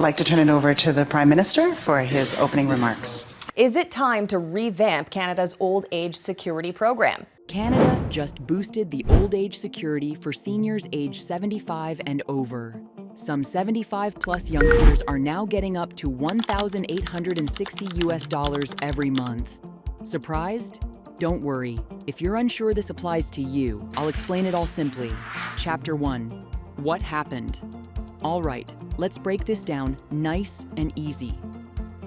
like to turn it over to the Prime Minister for his opening remarks. Is it time to revamp Canada's old age security program? Canada just boosted the old age security for seniors age 75 and over. Some 75-plus youngsters are now getting up to $1,860 every month. Surprised? Don't worry. If you're unsure this applies to you, I'll explain it all simply. Chapter 1. What happened? All right, let's break this down nice and easy.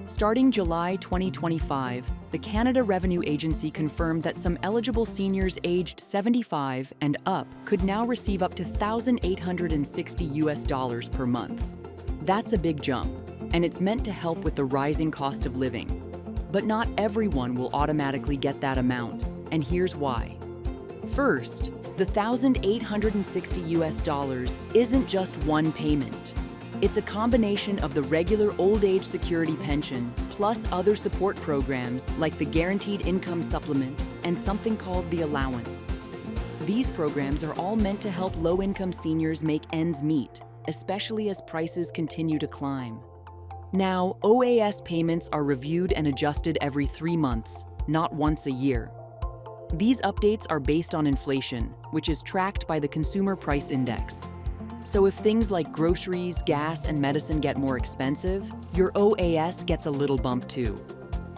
Starting July 2025, the Canada Revenue Agency confirmed that some eligible seniors aged 75 and up could now receive up to $1,860 per month. That's a big jump, and it's meant to help with the rising cost of living. But not everyone will automatically get that amount, and here's why. First, the $1,860 isn't just one payment. It's a combination of the regular old age security pension plus other support programs like the Guaranteed Income Supplement and something called the allowance. These programs are all meant to help low-income seniors make ends meet, especially as prices continue to climb. Now, OAS payments are reviewed and adjusted every 3 months, not once a year. These updates are based on inflation, which is tracked by the Consumer Price Index. So if things like groceries, gas, and medicine get more expensive, your OAS gets a little bump too.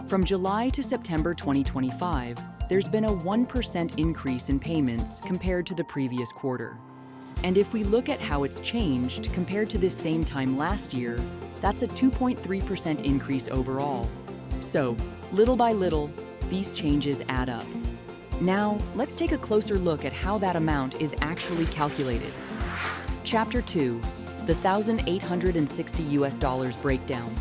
From July to September 2025, there's been a 1% increase in payments compared to the previous quarter. And if we look at how it's changed compared to this same time last year, that's a 2.3% increase overall. So, little by little, these changes add up. Now, let's take a closer look at how that amount is actually calculated. Chapter 2, the $1,860 breakdown.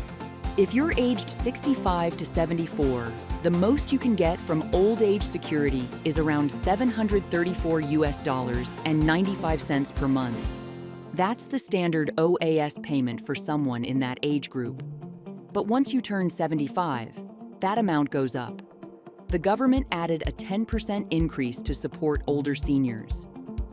If you're aged 65 to 74, the most you can get from old age security is around $734 and 95 cents per month. That's the standard OAS payment for someone in that age group. But once you turn 75, that amount goes up. The government added a 10% increase to support older seniors.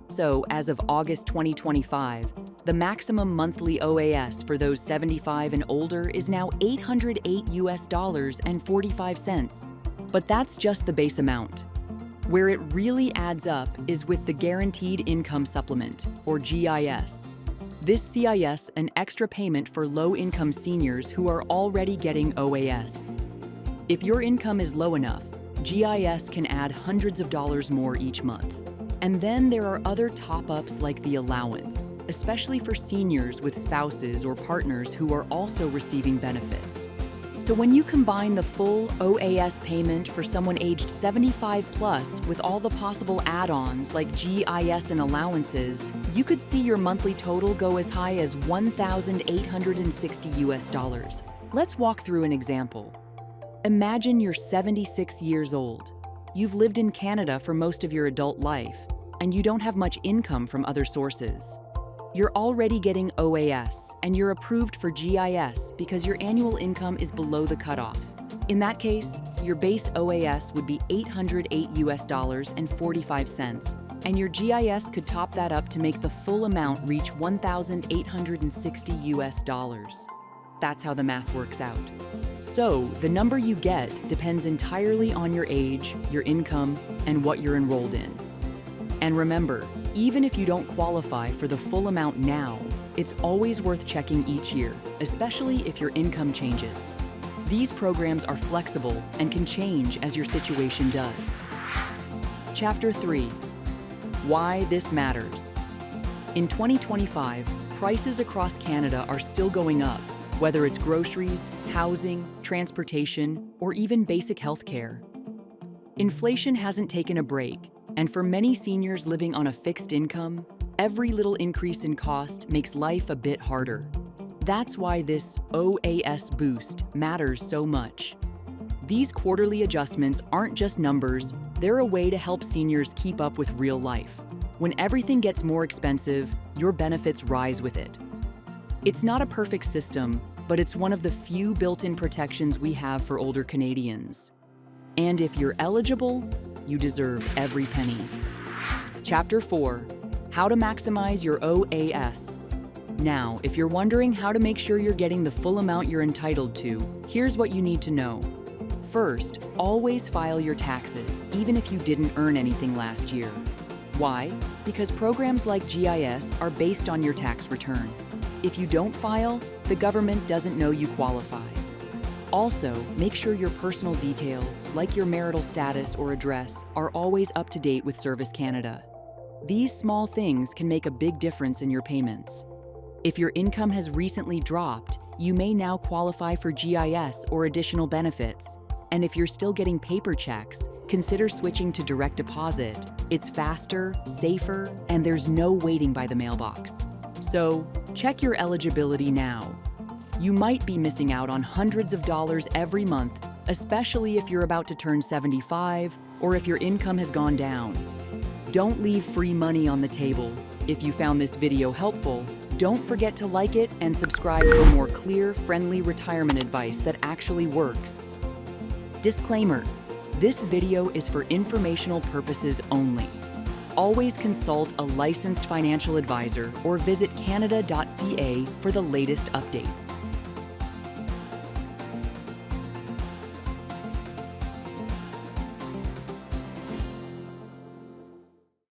So, as of August 2025, the maximum monthly OAS for those 75 and older is now $808 and 45 cents. But that's just the base amount. Where it really adds up is with the Guaranteed Income Supplement, or GIS. This CIS an extra payment for low-income seniors who are already getting OAS. If your income is low enough, GIS can add hundreds of dollars more each month. And then there are other top-ups like the allowance, especially for seniors with spouses or partners who are also receiving benefits. So when you combine the full OAS payment for someone aged 75 plus with all the possible add-ons like GIS and allowances, you could see your monthly total go as high as $1,860. Let's walk through an example. Imagine you're 76 years old. You've lived in Canada for most of your adult life, and you don't have much income from other sources. You're already getting OAS, and you're approved for GIS because your annual income is below the cutoff. In that case, your base OAS would be $808 and 45 cents, and your GIS could top that up to make the full amount reach $1,860. That's how the math works out. So, the number you get depends entirely on your age, your income, and what you're enrolled in. And remember, even if you don't qualify for the full amount now, it's always worth checking each year, especially if your income changes. These programs are flexible and can change as your situation does. Chapter 3. Why this matters. In 2025, prices across Canada are still going up, whether it's groceries, housing, transportation, or even basic health care. Inflation hasn't taken a break, and for many seniors living on a fixed income, every little increase in cost makes life a bit harder. That's why this OAS boost matters so much. These quarterly adjustments aren't just numbers, they're a way to help seniors keep up with real life. When everything gets more expensive, your benefits rise with it. It's not a perfect system, but it's one of the few built-in protections we have for older Canadians. And if you're eligible, you deserve every penny. Chapter 4. How to maximize your OAS. Now, if you're wondering how to make sure you're getting the full amount you're entitled to, here's what you need to know. First, always file your taxes, even if you didn't earn anything last year. Why? Because programs like GIS are based on your tax return. If you don't file, the government doesn't know you qualify. Also, make sure your personal details, like your marital status or address, are always up to date with Service Canada. These small things can make a big difference in your payments. If your income has recently dropped, you may now qualify for GIS or additional benefits. And if you're still getting paper checks, consider switching to direct deposit. It's faster, safer, and there's no waiting by the mailbox. So, check your eligibility now. You might be missing out on hundreds of dollars every month, especially if you're about to turn 75 or if your income has gone down. Don't leave free money on the table. If you found this video helpful, don't forget to like it and subscribe for more clear, friendly retirement advice that actually works. Disclaimer: this video is for informational purposes only. Always consult a licensed financial advisor or visit canada.ca for the latest updates.